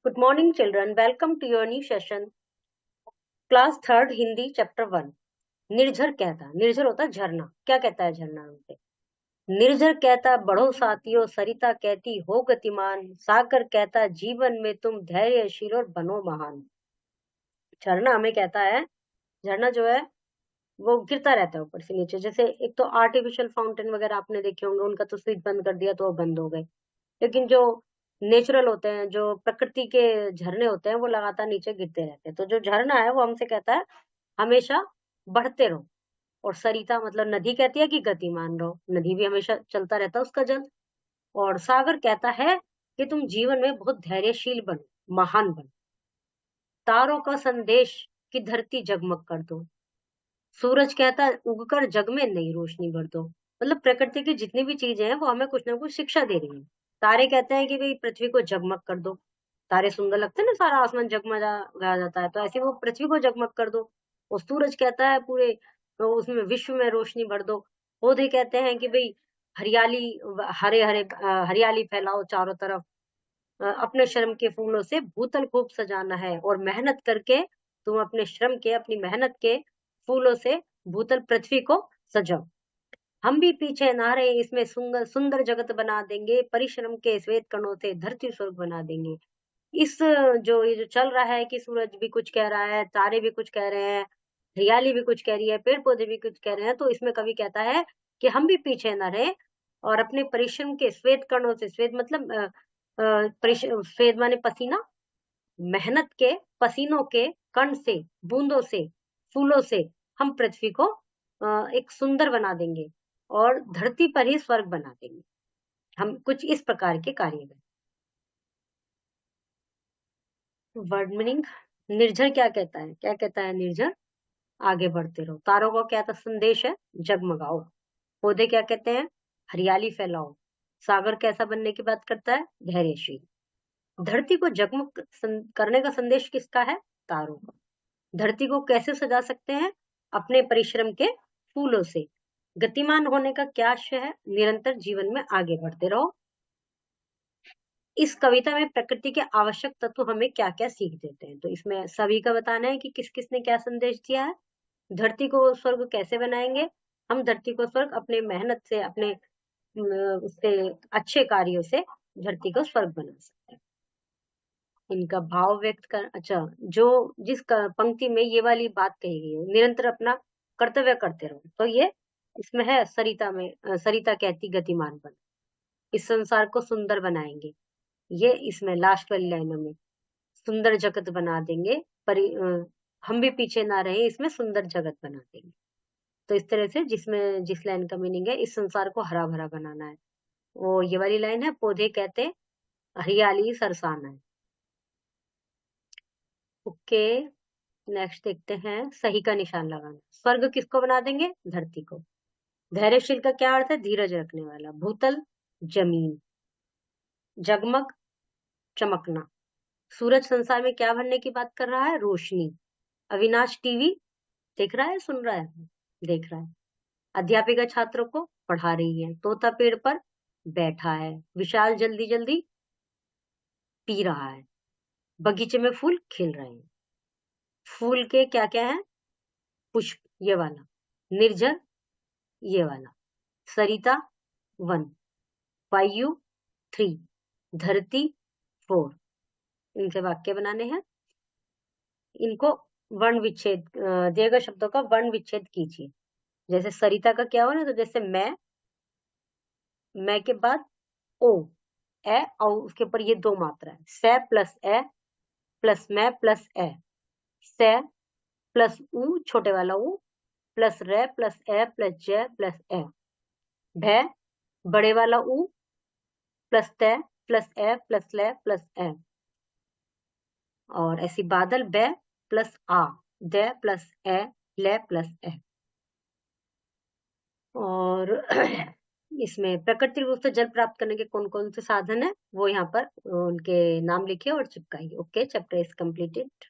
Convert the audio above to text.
Good morning, children. Welcome to your new session. Class third Hindi chapter 1. निर्झर कहता, निर्झर होता है झरना. क्या कहता है झरना उनसे? निर्झर कहता बढ़ो साथियों, सरिता कहती हो गतिमान, सागर कहता जीवन में तुम धैर्यशील और बनो महान. झरना हमें कहता है, झरना जो है वो गिरता रहता है ऊपर से नीचे. जैसे एक तो आर्टिफिशियल फाउंटेन वगैरह आपने देखे होंगे, उनका तो स्विच बंद कर दिया तो वो बंद हो गए. लेकिन जो नेचुरल होते हैं, जो प्रकृति के झरने होते हैं, वो लगातार नीचे गिरते रहते हैं. तो जो झरना है वो हमसे कहता है हमेशा बढ़ते रहो. और सरिता मतलब नदी कहती है कि गतिमान रहो, नदी भी हमेशा चलता रहता है उसका जल. और सागर कहता है कि तुम जीवन में बहुत धैर्यशील बनो, महान बनो. तारों का संदेश कि धरती जगमग कर दो. सूरज कहता है उगकर जग में नई रोशनी भर दो. मतलब प्रकृति की जितनी भी चीजें हैं वो हमें कुछ ना कुछ शिक्षा दे रही हैं. तारे कहते हैं कि भाई पृथ्वी को जगमग कर दो. तारे सुंदर लगते हैं ना, सारा आसमान जगमगा जाता है, तो ऐसे वो पृथ्वी को जगमग कर दो. और सूरज कहता है पूरे तो उसमें विश्व में रोशनी भर दो. पौधे कहते हैं कि भाई हरियाली, हरे हरे हरियाली फैलाओ चारों तरफ. अपने श्रम के फूलों से भूतल खूब सजाना है, और मेहनत करके तुम अपने श्रम के, अपनी मेहनत के फूलों से भूतल पृथ्वी को सजाओ. हम भी पीछे ना रहे, इसमें सुंदर सुंदर जगत बना देंगे, परिश्रम के श्वेत कणों से धरती स्वर्ग बना देंगे. इस जो ये जो चल रहा है कि सूरज भी कुछ कह रहा है, तारे भी कुछ कह रहे हैं, हरियाली भी कुछ कह रही है, पेड़ पौधे भी कुछ कह रहे हैं, तो इसमें कवि कहता है कि हम भी पीछे ना रहे और अपने परिश्रम के श्वेत कणों से, श्वेत मतलब श्वेत माने पसीना, मेहनत के पसीनों के कण से, बूंदों से, फूलों से हम पृथ्वी को एक सुंदर बना देंगे और धरती पर ही स्वर्ग बना देंगे. हम कुछ इस प्रकार के कार्य करें. Word meaning. निर्झर क्या कहता है? क्या कहता है निर्झर? आगे बढ़ते रहो. तारों का क्या था संदेश है? जगमगाओ. पौधे क्या कहते हैं? हरियाली फैलाओ. सागर कैसा बनने की बात करता है? धैर्यशील. धरती को जगमग करने का संदेश किसका है? तारों का. धरती को कैसे सजा सकते हैं? अपने परिश्रम के फूलों से. गतिमान होने का क्या आशय है? निरंतर जीवन में आगे बढ़ते रहो. इस कविता में प्रकृति के आवश्यक तत्व हमें क्या-क्या सीख देते हैं? तो इसमें सभी का बताना है कि किस-किसने क्या संदेश दिया है. धरती को स्वर्ग कैसे बनाएंगे? हम धरती को स्वर्ग अपने मेहनत से, अपने उससे अच्छे कार्यों से धरती को स्वर्ग बना सकते हैं. इनका भाव व्यक्त कर. अच्छा, जो जिस पंक्ति में ये वाली बात कही गई है, निरंतर अपना कर्तव्य करते रहो, तो ये इसमें है सरिता में. सरिता कहती गतिमान बन, इस संसार को सुंदर बनाएंगे. ये इसमें लास्ट वाली लाइनों में सुंदर जगत बना देंगे, हम भी पीछे ना रहे, इसमें सुंदर जगत बना देंगे. तो इस तरह से जिसमें जिस लाइन का मीनिंग है इस संसार को हरा भरा बनाना है, वो ये वाली लाइन है. पौधे कहते हरियाली सरसाना है. ओके, नेक्स्ट देखते हैं. सही का निशान लगाना. स्वर्ग किसको बना देंगे? धरती को. धैर्यशील का क्या अर्थ है? धीरज रखने वाला. भूतल जमीन. जगमग चमकना. सूरज संसार में क्या भरने की बात कर रहा है? रोशनी. अविनाश टीवी देख रहा है, सुन रहा है? देख रहा है. अध्यापिका छात्रों को पढ़ा रही है. तोता पेड़ पर बैठा है. विशाल जल्दी जल्दी पी रहा है. बगीचे में फूल खिल रहे हैं. फूल के क्या क्या है? पुष्प ये वाला. निर्जर ये वाला. सरिता 1, वायु 3, धरती 4. इनसे वाक्य बनाने हैं. इनको वर्ण विच्छेद, दिए गए शब्दों का वर्ण विच्छेद कीजिए. जैसे सरिता का क्या हो ना, तो जैसे मैं के बाद ओ, ए और उसके ऊपर ये 2 मात्रा है. से प्लस ए प्लस मैं प्लस ए. से प्लस ऊ छोटे वाला ऊ प्लस रे प्लस ए प्लस जे प्लस ए. भै बड़े वाला ऊ प्लस ते प्लस ए प्लस ले प्लस ए. और ऐसी बादल बे प्लस आ, दे प्लस ए, ले प्लस ए. और इसमें प्राकृतिक रूप से जल प्राप्त करने के कौन कौन से साधन है वो यहाँ पर उनके नाम लिखिए और चिपकाइए. Okay, chapter is completed.